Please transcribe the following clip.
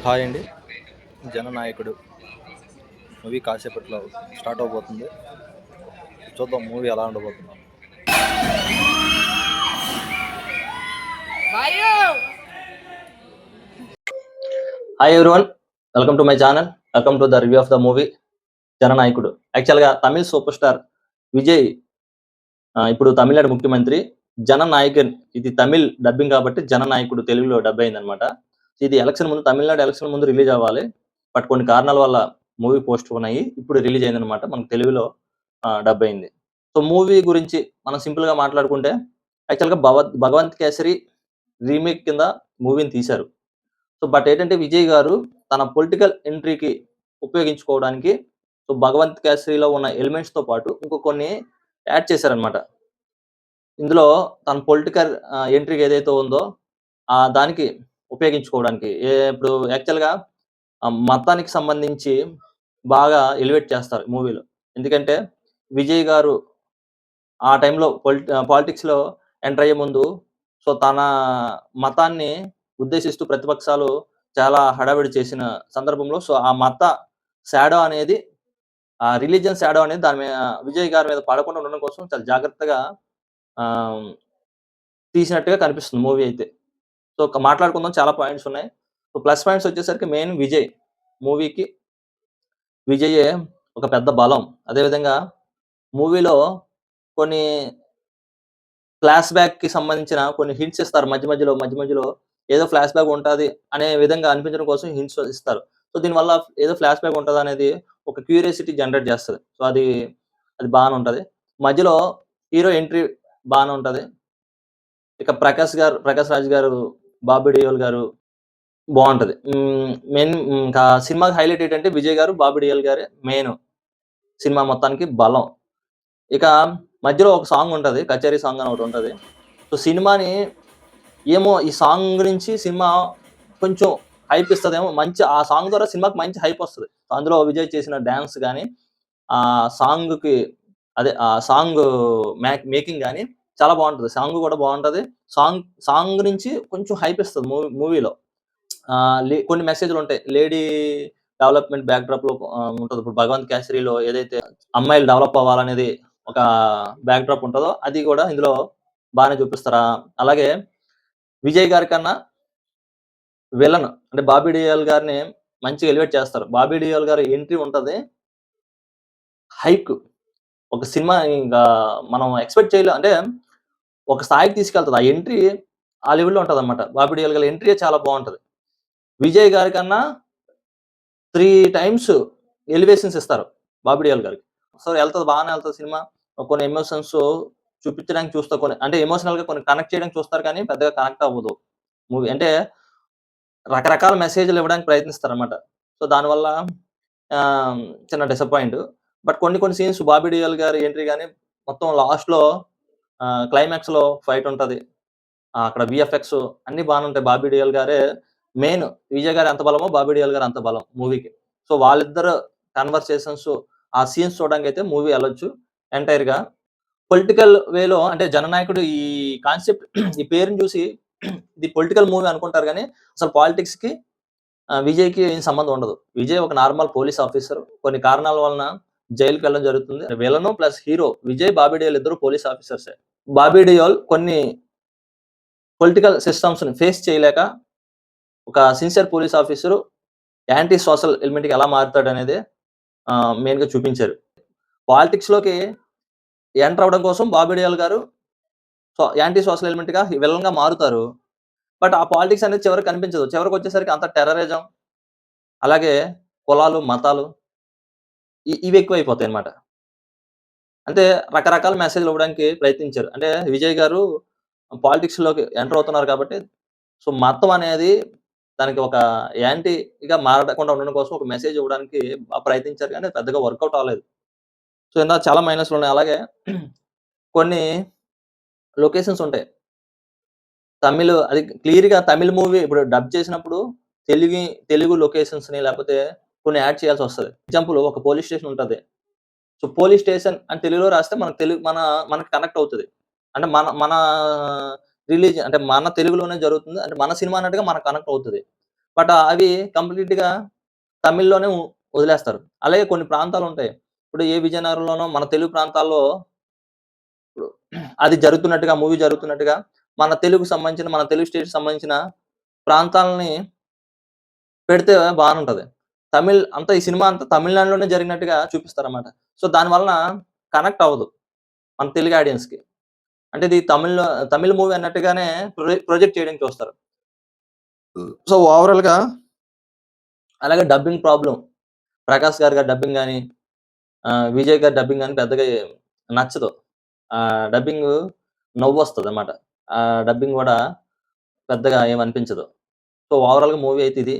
Hi అండి. జననాయకుడు movie కాసేపట్లో start అవబోతుంది. చూద్దాం మూవీ ఎలా ఉండబోతుందో. Hi everyone, welcome to my channel. Welcome to the review of the movie Jananayakudu. యాక్చువల్గా తమిళ్ సూపర్ స్టార్ విజయ్ ఇప్పుడు తమిళనాడు ముఖ్యమంత్రి. జననాయకన్ ఇది తమిళ్ డబ్బింగ్ కాబట్టి జననాయకుడు తెలుగులో డబ్ అయిందనమాట. ఇది ఎలక్షన్ ముందు, తమిళనాడు ఎలక్షన్ ముందు రిలీజ్ అవ్వాలి. బట్ కొన్ని కారణాల వల్ల మూవీ పోస్ట్ పోన్ అయ్యి ఇప్పుడు రిలీజ్ అయిందనమాట. మనకు తెలుగులో డబ్ అయింది. సో మూవీ గురించి మనం సింపుల్గా మాట్లాడుకుంటే, యాక్చువల్గా భగవంత్ కేసరి రీమేక్ కింద మూవీని తీశారు. సో బట్ ఏంటంటే విజయ్ గారు తన పొలిటికల్ ఎంట్రీకి ఉపయోగించుకోవడానికి సో భగవంత్ కేసరిలో ఉన్న ఎలిమెంట్స్‌తో పాటు ఇంకో కొన్ని యాడ్ చేశారనమాట. ఇందులో తన పొలిటికల్ ఎంట్రీకి ఏదైతే ఉందో దానికి ఉపయోగించుకోవడానికి. ఇప్పుడు యాక్చువల్‌గా మతానికి సంబంధించి బాగా ఎలివేట్ చేస్తారు మూవీలో. ఎందుకంటే విజయ్ గారు ఆ టైంలో పాలిటిక్స్‌లో ఎంటర్ అయ్యే ముందు సో తన మతాన్ని ఉద్దేశిస్తూ ప్రతిపక్షాలు చాలా హడావిడి చేసిన సందర్భంలో సో ఆ మత షాడో అనేది రిలీజియన్ షాడో అనేది దాని మీద విజయ్ గారి మీద పడకుండా ఉండడం కోసం చాలా జాగ్రత్తగా ఆహ్, తీసినట్టుగా కనిపిస్తుంది మూవీ అయితే. సో మాట్లాడుకుందాం, చాలా పాయింట్స్ ఉన్నాయి. సో ప్లస్ పాయింట్స్ వచ్చేసరికి మెయిన్ విజయ్. మూవీకి విజయే ఒక పెద్ద బలం. అదేవిధంగా మూవీలో కొన్ని ఫ్లాష్ బ్యాక్‌కి సంబంధించిన కొన్ని హింట్స్ ఇస్తారు. మధ్య మధ్యలో ఏదో ఫ్లాష్ బ్యాక్ ఉంటది అనే విధంగా అనిపించడం కోసం హింట్స్ ఇస్తారు. సో దీనివల్ల ఏదో ఫ్లాష్ బ్యాక్ ఉంటదనేది ఒక క్యూరియాసిటీ జనరేట్ చేస్తది. సో అది బానే ఉంటది. మధ్యలో హీరో ఎంట్రీ బానే ఉంటది. ఇక ప్రకాష్ రాజ్ గారు, బాబీ డియోల్ గారు బావుంటది. మెయిన్ ఇంకా సినిమాకి హైలైట్ ఏంటంటే విజయ్ గారు, బాబీ డియోల్ గారే మెయిన్ సినిమా మొత్తానికి బలం. ఇక మధ్యలో ఒక సాంగ్ ఉంటది. 'కచేరీ' సాంగ్ అని ఒకటుంటది. సో సినిమాని ఏమో ఈ సాంగ్ గురించి సినిమా కొంచెం హైప్ ఇస్తదేమో. ఆ సాంగ్ ద్వారా సినిమాకి మంచి హైప్ వస్తది. అందులో విజయ్ చేసిన డాన్స్ గాని, ఆ సాంగ్‌కి ఆ సాంగ్ మేకింగ్ గాని చాలా బావుంటది. సాంగ్ కూడా బావుంటది. సాంగ్ నుంచి కొంచెం హైప్ ఇస్తది మూవీలో. కొన్ని మెసేజ్‌లుంటాయి. లేడీ డెవలప్‌మెంట్ బ్యాక్‌డ్రాప్‌లో ఉంటది. ఇప్పుడు 'భగవంత్ కేసరిలో' ఏదైతే అమ్మాయిలు డెవలప్ అవ్వాలనేది ఒక బ్యాక్‌డ్రాప్ ఉంటదో అది కూడా ఇందులో బానే చూపిస్తారు. అలాగే విజయ్ గారి కన్నా విలన్ అంటే బాబీ డియోల్ గారిని మంచిగా ఎలివేట్ చేస్తారు. బాబీ డియోల్ గారి ఎంట్రీ ఉంటది. హైక్ ఒక సినిమా ఇంకా మనం ఎక్స్‌పెక్ట్ చేయలేం. అంటే ఒక స్థాయికి తీసుకెళ్తది. ఆ ఎంట్రీ ఆ లెవెల్‌లో ఉంటదన్నమాట. బాబీ డియోల్ గారి ఎంట్రీయే చాలా బావుంటది. విజయ్ గారి కన్నా 3 టైమ్స్ ఎలివేషన్స్ ఇస్తారు బాబీ డియోల్ గారికి. సో బానే ఎళ్తది సినిమా. కొన్ని ఎమోషన్స్ చూపించడానికి చూస్తారు. కొన్ని అంటే ఎమోషనల్‌గా కొన్ని కనెక్ట్ చేయడానికి చూస్తారు కానీ పెద్దగా కనెక్ట్ అవ్వదు మూవీ. అంటే రకరకాల మెసేజ్‌లు ఇవ్వడానికి ప్రయత్నిస్తారన్నమాట. సో దానివల్ల చిన్న డిసప్పాయింట్. బట్ కొన్ని సీన్స్ బాబీ డియోల్ గారి ఎంట్రీ గాని మొత్తం లాస్ట్‌లో క్లైమాక్స్‌లో ఫైట్ ఉంటది. అక్కడ వీఎఫ్ఎక్స్ అన్నీ బానే ఉంటాయి. బాబీ డియోల్ గారే మెయిన్. విజయ్ గారు ఎంత బలమో బాబీ డియోల్ గారు అంత బలం మూవీకి. సో వాళ్ళిద్దరు కన్వర్సేషన్స్ ఆ సీన్స్ చూడడానికైతే మూవీ ఎళ్ళొచ్చు ఎంటైర్‌గా. పొలిటికల్ వేలో అంటే జననాయకుడు ఈ కాన్సెప్ట్ ఈ పేరుని చూసి ఇది పొలిటికల్ మూవీ అనుకుంటారు గానీ అసలు పాలిటిక్స్‌కి విజయ్‌కి ఏం సంబంధం ఉండదు. విజయ్ ఒక నార్మల్ పోలీస్ ఆఫీసర్. కొన్ని కారణాల వలన జైలుకి వెళ్ళడం జరుగుతుంది. Villain plus hero Vijay, Bobby Deol ఇద్దరు పోలీస్ ఆఫీసర్సే. బాబీ డియోల్ కొన్ని పొలిటికల్ సిస్టమ్స్‌ని ఫేస్ చేయలేక ఒక sincere police officer anti social ఎలిమెంట్‌కి ఎలా మారుతాడనేదే మెయిన్‌గా చూపించారు. పాలిటిక్స్‌లోకి ఎంటర్ అవ్వడం కోసం బాబీ డియోల్ గారు యాంటీ సోషల్ ఎలిమెంట్‌గా విలన్‌గా మారుతారు. బట్ ఆ పాలిటిక్స్ అనేది చివరికి కనిపించదు. చివరికొచ్చేసరికి అంతా టెర్రరిజం, అలాగే కులాలు, మతాలు ఇవి ఎక్కువైపోతాయన్నమాట. అంటే రకరకాల మెసేజ్‌లు ఇవ్వడానికి ప్రయత్నించారు. అంటే విజయ్ గారు పాలిటిక్స్‌లోకి ఎంటర్ అవుతున్నారు కాబట్టి సో మతం అనేది దానికి ఒక యాంటీగా మారకుండా ఉండడం కోసం ఒక మెసేజ్ ఇవ్వడానికి ప్రయత్నించారు గానీ పెద్దగా వర్కౌట్ అవ్వలేదు. సో ఇందాక చాలా మైనస్‌లున్నాయి. అలాగే కొన్ని లొకేషన్స్ ఉంటాయి. అది క్లియర్‌గా తమిళ్ మూవీ ఇప్పుడు డబ్ చేసినప్పుడు తెలుగు లొకేషన్స్‌ని లేకపోతే కొన్ని యాడ్ చేయాల్సొస్తది. ఎగ్జాంపుల్ ఒక పోలీస్ స్టేషన్ ఉంటది. సో పోలీస్ స్టేషన్ అని తెలుగులో రాస్తే మనకు మనకు కనెక్ట్ అవుతది. అంటే మన మన రిలీజియన్ అంటే మన తెలుగులోనే జరుగుతుంది. అంటే మన సినిమా అన్నట్టుగా మనకు కనెక్ట్ అవుతది. బట్ అవి కంప్లీట్‌గా తమిళ్‌లోనే వదిలేస్తారు. అలాగే కొన్ని ప్రాంతాలుంటాయి. ఇప్పుడు ఏ విజయనగరంలోనో మన తెలుగు ప్రాంతాల్లో ఇప్పుడు అది జరుగుతున్నట్టుగా, మూవీ జరుగుతున్నట్టుగా మన తెలుగు స్టేట్‌కి సంబంధించిన ప్రాంతాలని పెడితే బానుంటది. అంతా ఈ సినిమా అంతా తమిళనాడులోనే జరిగినట్టుగా చూపిస్తారన్నమాట. సో, దాని వలన కనెక్ట్ అవ్వదు మన తెలుగు ఆడియన్స్‌కి. అంటే ఇది తమిళ్ మూవీ అన్నట్టుగానే ప్రొజెక్ట్ చేయడానికి చూస్తారు. సో, ఓవరాల్‌గా అలాగే డబ్బింగ్ ప్రాబ్లమ్. ప్రకాష్ గారి డబ్బింగ్ గాని, విజయ్ గారి డబ్బింగ్ గాని పెద్దగా నచ్చదు. డబ్బింగు నవ్వొస్తదన్నమాట. డబ్బింగ్ గూడా పెద్దగా ఏమనిపించదు. సో, ఓవరాల్‌గా మూవీ అయితే ఇది.